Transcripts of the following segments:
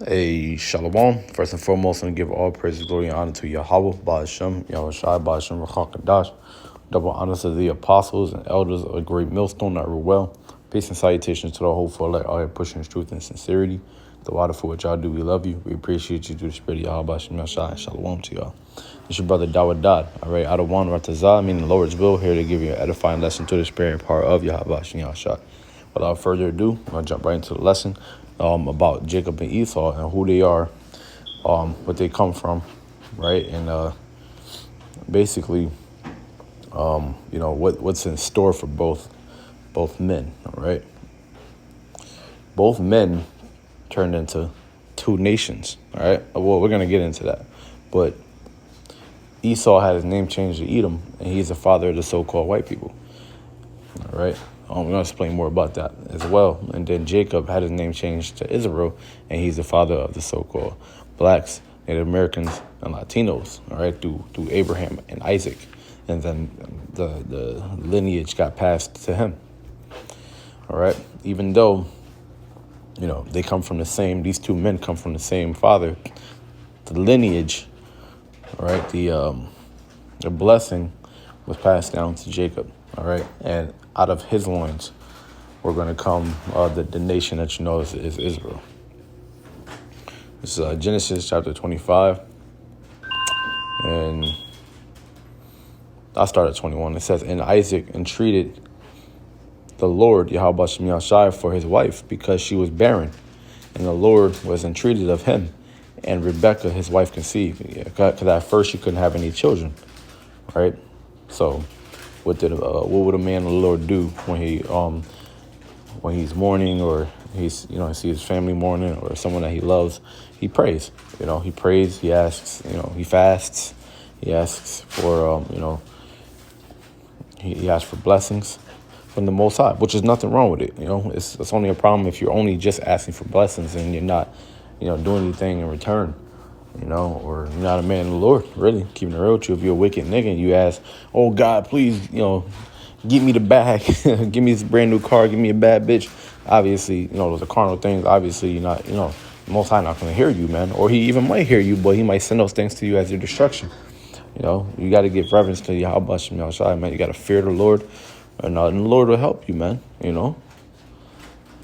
A shalom. First and foremost, I'm going to give all praise, glory, and honor to Yahweh, Ba'ashem, Yahushai, Ba'ashem, Rachakadash. Double honors to the apostles and elders of a great millstone that rule well. Peace and salutations to the whole for like all here pushing truth and sincerity. The water for what y'all do, we love you. We appreciate you through the spirit of Yahweh, Ba'ashem, Yahushai, and shalom to y'all. It's your brother Dawud Dad. All right, Adawan Ratazah, meaning the Lord's will, here to give you an edifying lesson to the spirit and power of Yahweh, Ba'ashem, Yahushai. Without further ado, I'm going to jump right into the lesson about Jacob and Esau and who they are, what they come from, right? And basically, what's in store for both men, all right? Both men turned into two nations, all right? Well, we're going to get into that. But Esau had his name changed to Edom, and he's the father of the so-called white people, all right? We're going to explain more about that as well. And then Jacob had his name changed to Israel, and he's the father of the so-called blacks, Native Americans, and Latinos, all right, through Abraham and Isaac. And then the lineage got passed to him, all right? Even though, they come from these two men come from the same father, the lineage, all right, the blessing was passed down to Jacob, all right? And out of his loins, we're going to come the nation that you know is Israel. This is Genesis chapter 25, and I start at 21. It says, "And Isaac entreated the Lord, Yahweh Shai, for his wife, because she was barren. And the Lord was entreated of him, and Rebekah, his wife, conceived." Because at first she couldn't have any children, right? So what would a man of the Lord do when he's mourning, or he's he sees his family mourning, or someone that he loves? He prays. He prays. He asks. He fasts. He asks for he asks for blessings from the Most High, which is nothing wrong with it. It's only a problem if you're only just asking for blessings and you're not doing anything in return. Or you're not a man of the Lord, really, keeping it real with you. If you're a wicked nigga and you ask, "Oh God, please, give me the bag, give me this brand new car, give me a bad bitch," obviously, those are carnal things. Obviously, you're not, the Most High not going to hear you, man. Or he even might hear you, but he might send those things to you as your destruction. You got to give reverence to Yahweh Shem Shai, man. You got to fear the Lord, and the Lord will help you, man.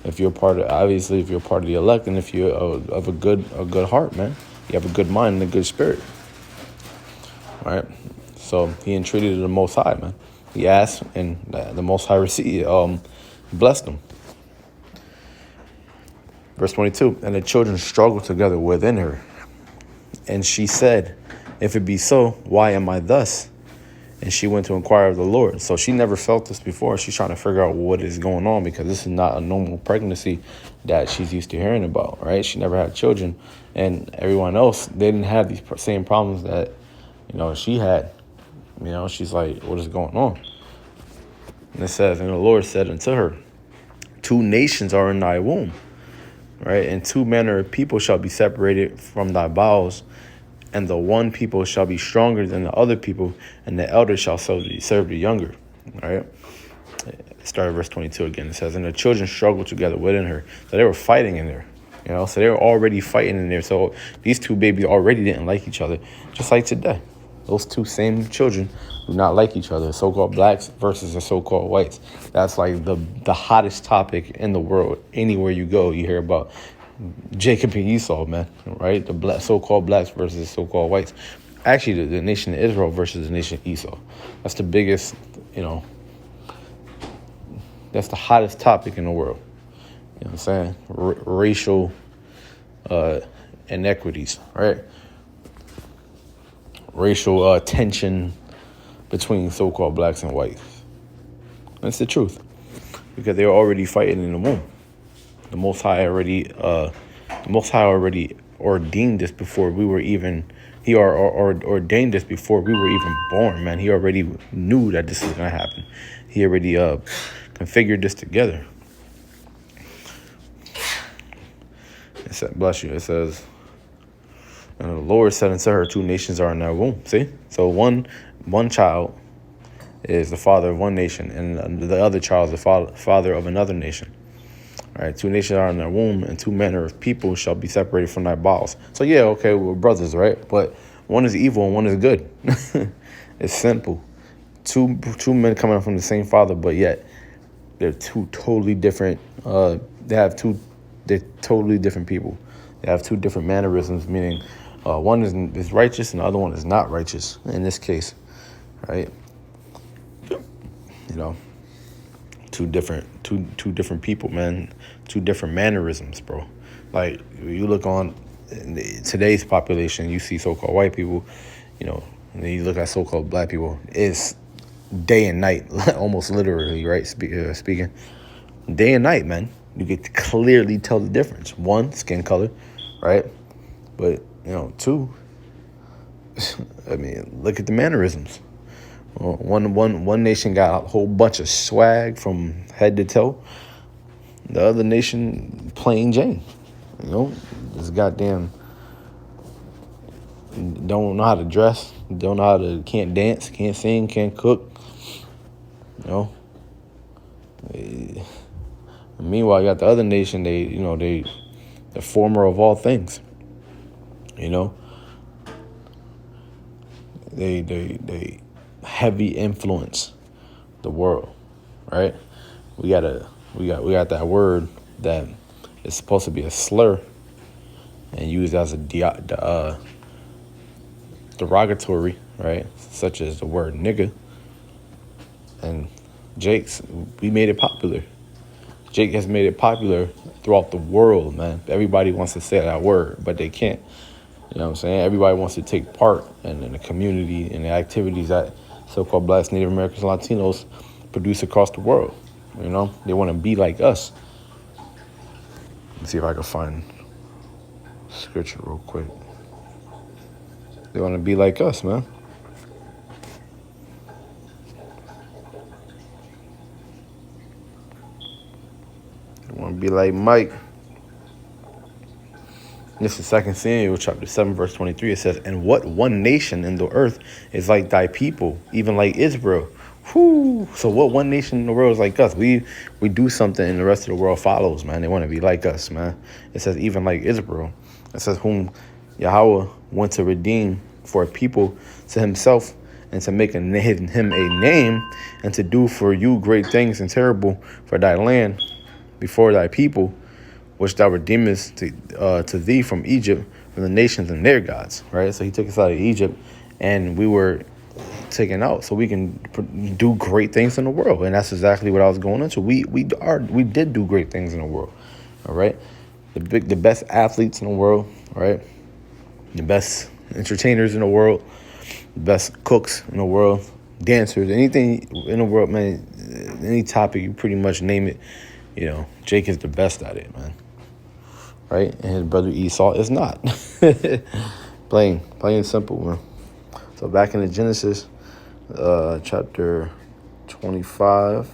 If you're part of the elect, and if you're of a good heart, man. You have a good mind and a good spirit. All right. So he entreated the Most High, man. He asked, and the Most High received, blessed him. Verse 22, "And the children struggled together within her. And she said, If it be so, why am I thus? And she went to inquire of the Lord." So she never felt this before. She's trying to figure out what is going on, because this is not a normal pregnancy that she's used to hearing about, right? She never had children, and everyone else, they didn't have these same problems that, she had. She's like, what is going on? And it says, "And the Lord said unto her, Two nations are in thy womb, right? And two manner of people shall be separated from thy bowels. And the one people shall be stronger than the other people, and the elder shall serve the younger." All right. Start at verse 22 again. It says, "And the children struggled together within her." So they were fighting in there. So they were already fighting in there. So these two babies already didn't like each other, just like today. Those two same children do not like each other. So-called blacks versus the so-called whites. That's like the hottest topic in the world. Anywhere you go, you hear about Jacob and Esau, man, right? The so-called blacks versus the so-called whites. Actually, the nation of Israel versus the nation of Esau. That's the biggest, that's the hottest topic in the world. You know what I'm saying? Racial inequities, right? Racial tension between so-called blacks and whites. That's the truth, because they were already fighting in the womb. The Most High already ordained this before we were even. He ordained this before we were even born, man. He already knew that this was gonna happen. He already configured this together. It said, bless you. It says, "And the Lord said unto her, Two nations are in thy womb." See, so one child is the father of one nation, and the other child is the father of another nation. All right, two nations are in their womb, and two manner of people shall be separated from thy bowels. So yeah, okay, we're brothers, right? But one is evil and one is good. It's simple. Two men coming from the same father, but yet they're two totally different. They're totally different people. They have two different mannerisms, meaning one is righteous and the other one is not righteous. In this case, right? You know, two different people, man. Two different mannerisms, bro. Like you look on today's population, you see so-called white people, you know, and then you look at so-called black people. It's day and night, almost literally, right? Speaking, day and night, man. You get to clearly tell the difference. One, skin color, right? But two, I mean, look at the mannerisms. One nation got a whole bunch of swag from head to toe. The other nation, plain Jane. This goddamn don't know how to dress, can't dance, can't sing, can't cook. Meanwhile, you got the other nation. The former of all things. They heavy influence the world, right? We got that word that is supposed to be a slur and used as a derogatory, right? Such as the word nigga. And we made it popular. Jake has made it popular throughout the world, man. Everybody wants to say that word, but they can't. You know what I'm saying? Everybody wants to take part in the community and the activities that so-called blacks, Native Americans, Latinos produce across the world. They want to be like us. Let's see if I can find scripture real quick. They want to be like us, man. They want to be like Mike. This is 2 Samuel chapter 7, verse 23. It says, "And what one nation in the earth is like thy people, even like Israel?" Whoo! So what one nation in the world is like us? We do something and the rest of the world follows, man. They want to be like us, man. It says, even like Israel. It says, whom Yahweh went to redeem for a people to himself and to make him a name and to do for you great things and terrible for thy land before thy people, which thou redeemest to thee from Egypt, from the nations and their gods, right? So he took us out of Egypt, and we were taken out so we can do great things in the world. And that's exactly what I was going into. We did do great things in the world, all right? The best athletes in the world, all right? The best entertainers in the world, the best cooks in the world, dancers, anything in the world, man. Any topic, you pretty much name it. Jake is the best at it, man. Right? And his brother Esau is not. Plain and simple, man. So back in the Genesis, chapter 25,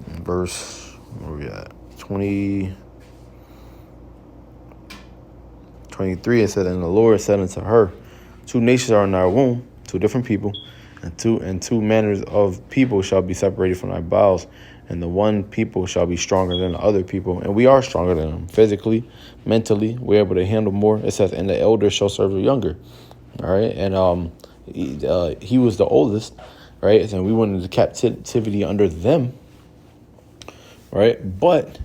verse, where we at? 23, it said, "And the Lord said unto her, two nations are in thy womb, two different people, and two manners of people shall be separated from thy bowels. And the one people shall be stronger than the other people." And we are stronger than them. Physically, mentally, we're able to handle more. It says, "And the elder shall serve the younger." All right. And he was the oldest, right? And we went into captivity under them. Right. But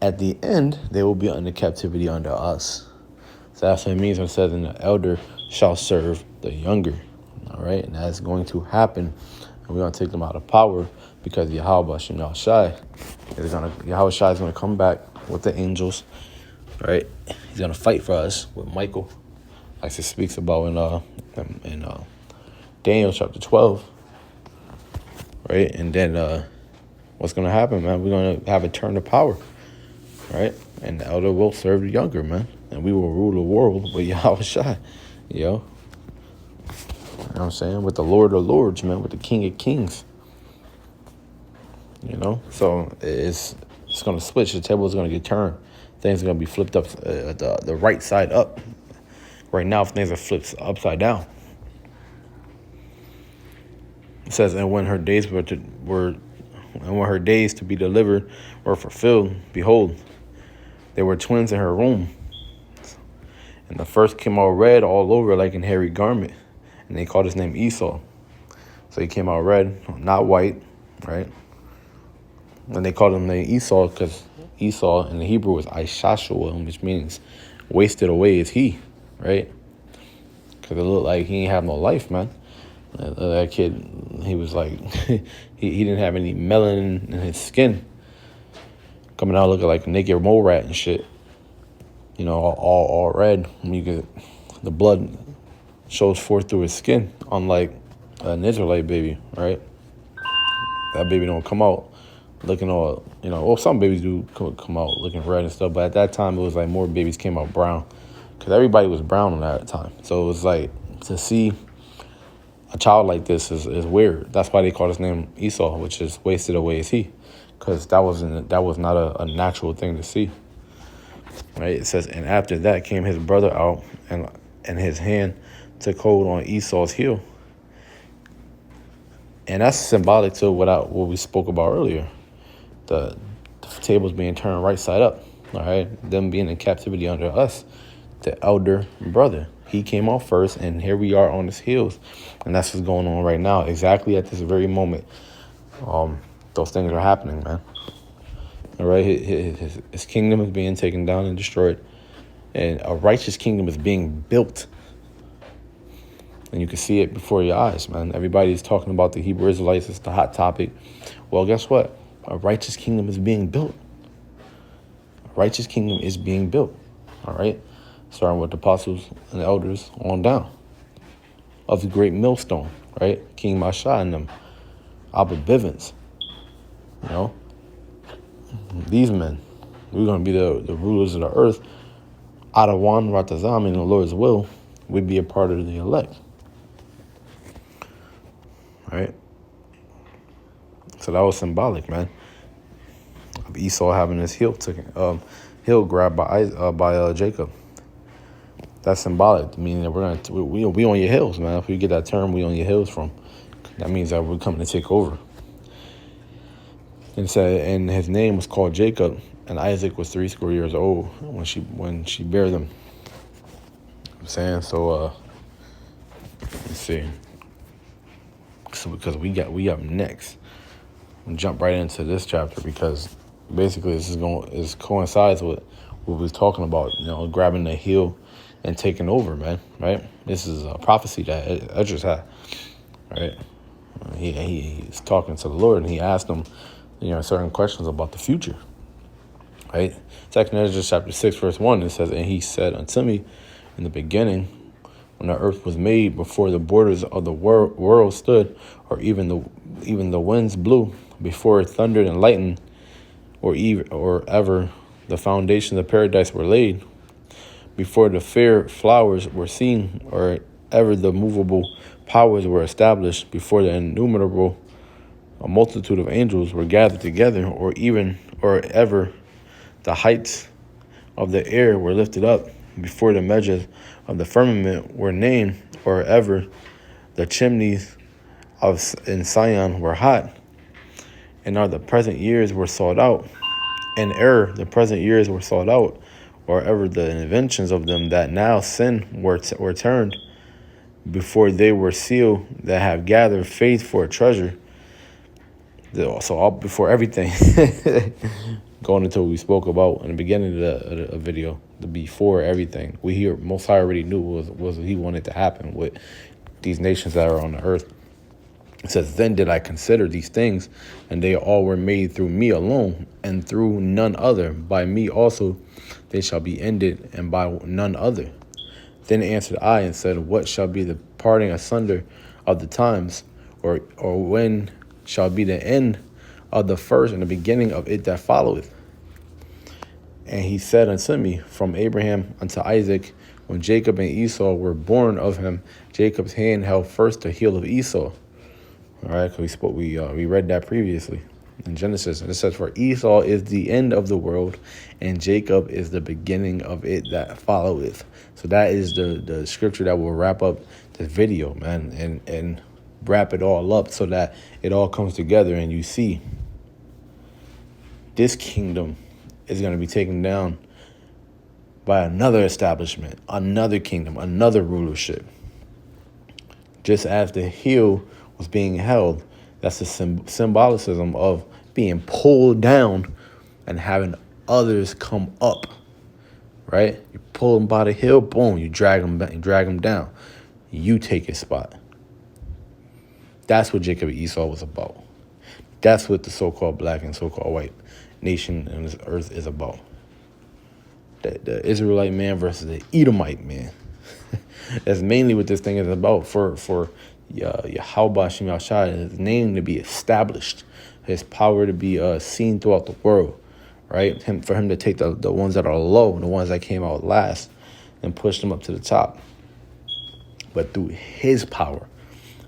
at the end, they will be under captivity under us. So that's what it means when it says, "And the elder shall serve the younger." All right. And that's going to happen. And we're going to take them out of power. Because Yahweh Shai is going to come back with the angels, right? He's going to fight for us with Michael, like it speaks about in Daniel chapter 12, right? And then what's going to happen, man? We're going to have a turn of power, right? And the elder will serve the younger, man. And we will rule the world with Yahweh Shai, You know what I'm saying? With the Lord of Lords, man, with the King of Kings. So it's going to switch. The table is going to get turned. Things are going to be flipped up, the right side up. Right now, things are flipped upside down. It says, "And when her days were And when her days to be delivered were fulfilled, behold, there were twins in her womb. And the first came out red all over like an hairy garment. And they called his name Esau. So he came out red, not white, right? And they called him name Esau because Esau in the Hebrew was Ishashua, which means wasted away is he, right? Because it looked like he ain't have no life, man. That kid, he was like, he didn't have any melanin in his skin. Coming out looking like a naked mole rat and shit. You know, all red. You get the blood shows forth through his skin, unlike an Israelite baby, right? That baby don't come out looking all, you know, well, some babies do come out looking red and stuff, but at that time it was like more babies came out brown because everybody was brown at that time. So it was like to see a child like this is weird. That's why they call his name Esau, which is wasted away is he, because that was not a natural thing to see. Right? It says, and after that came his brother out, and his hand took hold on Esau's heel. And that's symbolic to what we spoke about earlier. The tables being turned right side up. All right? Them being in captivity under us. The elder brother. He came out first, and here we are on his heels. And that's what's going on right now. Exactly at this very moment. Those things are happening, man. All right? His kingdom is being taken down and destroyed. And a righteous kingdom is being built. And you can see it before your eyes, man. Everybody's talking about the Hebrew Israelites. It's the hot topic. Well, guess what? A righteous kingdom is being built. A righteous kingdom is being built. All right? Starting with the apostles and the elders on down. Of the great millstone, right? King Masha and them. Abba Bivens. You know? These men. We're going to be the rulers of the earth. Adawan Ratazam in the Lord's will. We'd be a part of the elect. Right? So that was symbolic, man. Of Esau having his heel grabbed by Jacob. That's symbolic, meaning that we on your heels, man. If we get that term, we on your heels from, that means that we're coming to take over. And said, and his name was called Jacob, and Isaac was 80 years old when she bare them. I'm saying, so let's see. So because we got next, we'll jump right into this chapter because basically this coincides with what we was talking about, you know, grabbing the heel and taking over, man. Right? This is a prophecy that Esdras had. Right? He's talking to the Lord and he asked him, you know, certain questions about the future. Right? 2 Esdras chapter 6 verse 1, it says, and he said unto me in the beginning, when the earth was made, before the borders of the world stood, or even the winds blew, before it thundered and lightened, or ever the foundations of paradise were laid, before the fair flowers were seen, or ever the movable powers were established, before the innumerable a multitude of angels were gathered together, or ever the heights of the air were lifted up, before the measures of the firmament were named, or ever the chimneys in Sion were hot, and the present years were sought out, and the present years were sought out, or ever the inventions of them that now sin were turned, before they were sealed that have gathered faith for a treasure. So all before everything, going into what we spoke about in the beginning of the video, the before everything, we hear Most High already knew was what he wanted to happen with these nations that are on the earth. It says, then did I consider these things, and they all were made through me alone, and through none other. By me also they shall be ended, and by none other. Then answered I and said, what shall be the parting asunder of the times, or when shall be the end of the first and the beginning of it that followeth? And he said unto me, from Abraham unto Isaac, when Jacob and Esau were born of him, Jacob's hand held first the heel of Esau. All right, because we read that previously in Genesis. And it says, for Esau is the end of the world, and Jacob is the beginning of it that followeth. So that is the scripture that will wrap up this video, man, and wrap it all up so that it all comes together and you see this kingdom is going to be taken down by another establishment, another kingdom, another rulership. Just as the heel was being held, that's the symbolicism of being pulled down and having others come up, right? You pull them by the heel, boom, you drag them down. You take his spot. That's what Jacob and Esau was about. That's what the so-called black and so-called white nation on this earth is about. The Israelite man versus the Edomite man. That's mainly what this thing is about for Yahweh Shem Yahshai, his name to be established, his power to be seen throughout the world, right? For him to take the ones that are low, the ones that came out last, and push them up to the top. But through his power.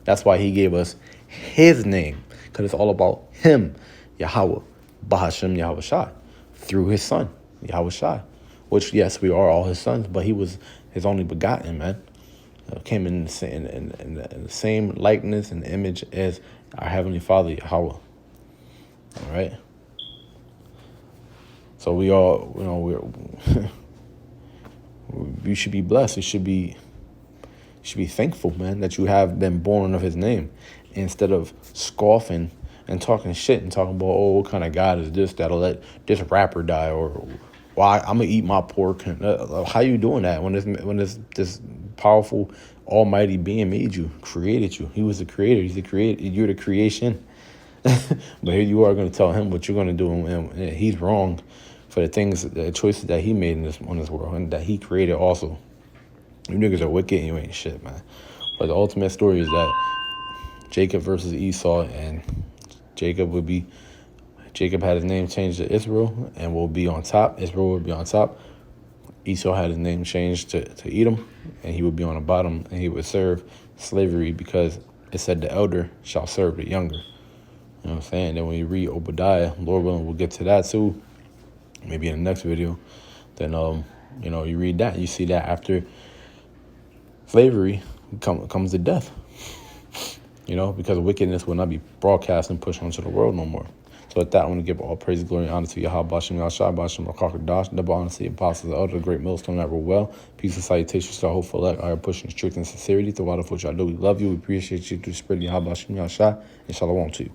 That's why he gave us his name, because it's all about him, Yahweh, Bahashem Yahweh Shai, through his son, Yahweh Shai. Which, yes, we are all his sons, but he was his only begotten, man. Came in the same likeness and image as our Heavenly Father, Yahweh. All right? So we all, we should be blessed. We should be thankful, man, that you have been born of his name, instead of scoffing and talking shit and talking about, oh, what kind of God is this that'll let this rapper die, or why I'm gonna eat my pork. How you doing that when this powerful almighty being made you, created you? He was the creator. He's the creator. You're the creation. But here you are going to tell him what you're going to do, and he's wrong for the choices that he made in this world, and that he created also. You niggas are wicked and you ain't shit, man. But the ultimate story is that Jacob versus Esau, and Jacob had his name changed to Israel and will be on top. Israel will be on top. Esau had his name changed to Edom, and he would be on the bottom, and he would serve slavery, because it said the elder shall serve the younger. You know what I'm saying? Then when you read Obadiah, Lord willing, we'll get to that too, maybe in the next video. Then you read that, you see that after slavery comes to death. Because wickedness will not be broadcast and pushed onto the world no more. So with that, I want to give all praise, glory, and honor to Yahweh, Bashem, Yahshai, Bashem, Rakaka, Dash, double honor to the apostles, the elder, the great millstone that rule well. Peace and salutations to our hopeful elect, our pushing truth and sincerity. To what I do, we love you, we appreciate you, to spread Yahweh, Bashem, Yahshai, and shalom to you.